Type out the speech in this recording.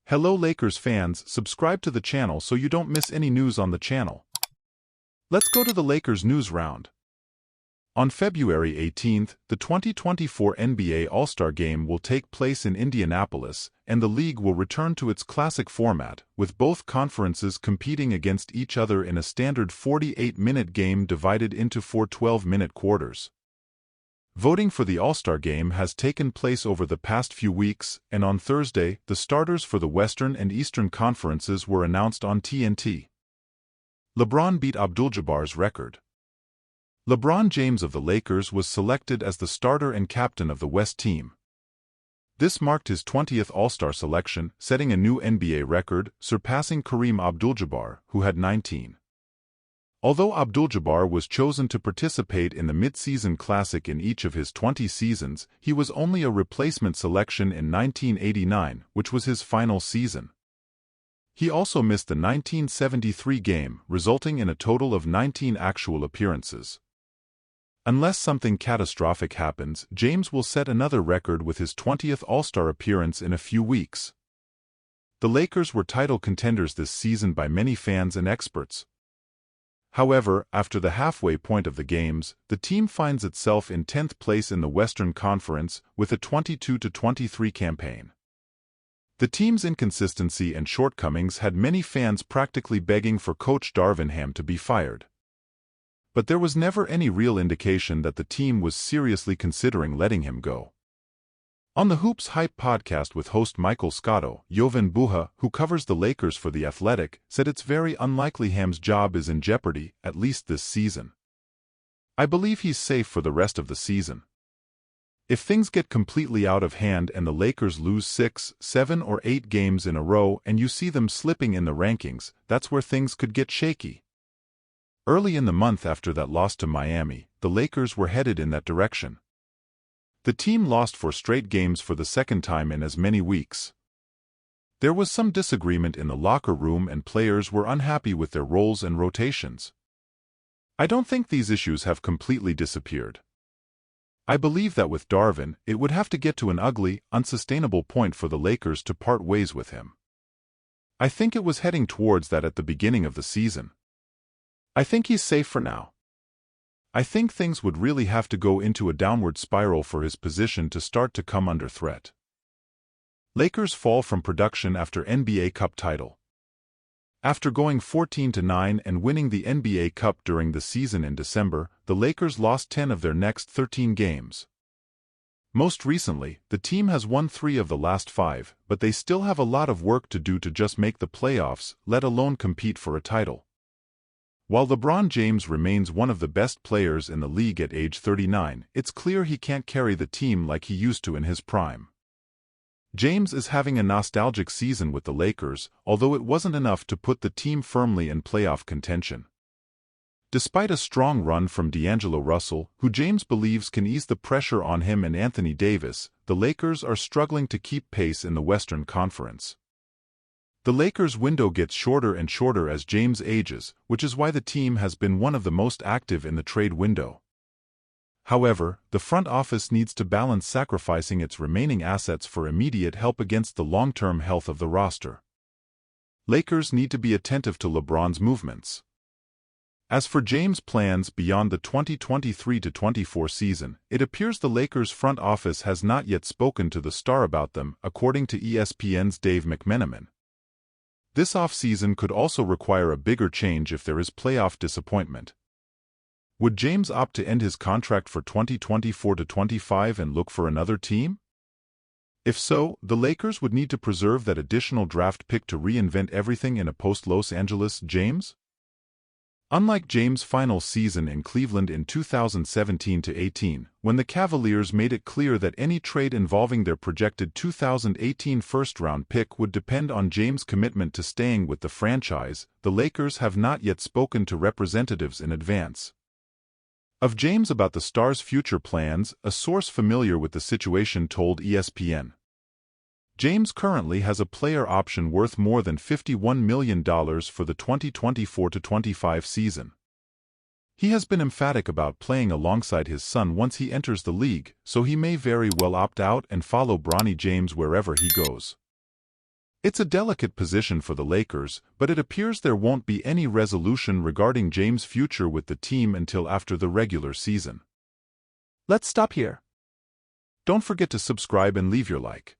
Hello Lakers fans, subscribe to the channel so you don't miss any news on the channel. Let's go to the Lakers news round. On February 18th, the 2024 NBA All-Star Game will take place in Indianapolis, and the league will return to its classic format, with both conferences competing against each other in a standard 48-minute game divided into 4 12-minute quarters. Voting for the All-Star Game has taken place over the past few weeks, and on Thursday, the starters for the Western and Eastern Conferences were announced on TNT. LeBron beat Abdul-Jabbar's record. LeBron James of the Lakers was selected as the starter and captain of the West team. This marked his 20th All-Star selection, setting a new NBA record, surpassing Kareem Abdul-Jabbar, who had 19. Although Abdul-Jabbar was chosen to participate in the mid-season classic in each of his 20 seasons, he was only a replacement selection in 1989, which was his final season. He also missed the 1973 game, resulting in a total of 19 actual appearances. Unless something catastrophic happens, James will set another record with his 20th All-Star appearance in a few weeks. The Lakers were title contenders this season by many fans and experts. However, after the halfway point of the games, the team finds itself in 10th place in the Western Conference with a 22-23 campaign. The team's inconsistency and shortcomings had many fans practically begging for coach Darvin to be fired. But there was never any real indication that the team was seriously considering letting him go. On the Hoops Hype podcast with host Michael Scotto, Jovan Buha, who covers the Lakers for The Athletic, said it's very unlikely Ham's job is in jeopardy, at least this season. I believe he's safe for the rest of the season. If things get completely out of hand and the Lakers lose 6, 7 or 8 games in a row and you see them slipping in the rankings, that's where things could get shaky. Early in the month after that loss to Miami, the Lakers were headed in that direction. The team lost 4 straight games for the second time in as many weeks. There was some disagreement in the locker room and players were unhappy with their roles and rotations. I don't think these issues have completely disappeared. I believe that with Darvin, it would have to get to an ugly, unsustainable point for the Lakers to part ways with him. I think it was heading towards that at the beginning of the season. I think he's safe for now. I think things would really have to go into a downward spiral for his position to start to come under threat. Lakers fall from production after NBA Cup title. After going 14-9 and winning the NBA Cup during the season in December, the Lakers lost 10 of their next 13 games. Most recently, the team has won 3 of the last 5, but they still have a lot of work to do to just make the playoffs, let alone compete for a title. While LeBron James remains one of the best players in the league at age 39, it's clear he can't carry the team like he used to in his prime. James is having a nostalgic season with the Lakers, although it wasn't enough to put the team firmly in playoff contention. Despite a strong run from D'Angelo Russell, who James believes can ease the pressure on him and Anthony Davis, the Lakers are struggling to keep pace in the Western Conference. The Lakers' window gets shorter and shorter as James ages, which is why the team has been one of the most active in the trade window. However, the front office needs to balance sacrificing its remaining assets for immediate help against the long-term health of the roster. Lakers need to be attentive to LeBron's movements. As for James' plans beyond the 2023-24 season, it appears the Lakers' front office has not yet spoken to the star about them, according to ESPN's Dave McMenamin. This offseason could also require a bigger change if there is playoff disappointment. Would James opt to end his contract for 2024-25 and look for another team? If so, the Lakers would need to preserve that additional draft pick to reinvent everything in a post-Los Angeles James. Unlike James' final season in Cleveland in 2017-18, when the Cavaliers made it clear that any trade involving their projected 2018 first-round pick would depend on James' commitment to staying with the franchise, the Lakers have not yet spoken to representatives in advance. Of James about the star's future plans, a source familiar with the situation told ESPN. James currently has a player option worth more than $51 million for the 2024-25 season. He has been emphatic about playing alongside his son once he enters the league, so he may very well opt out and follow Bronny James wherever he goes. It's a delicate position for the Lakers, but it appears there won't be any resolution regarding James' future with the team until after the regular season. Let's stop here. Don't forget to subscribe and leave your like.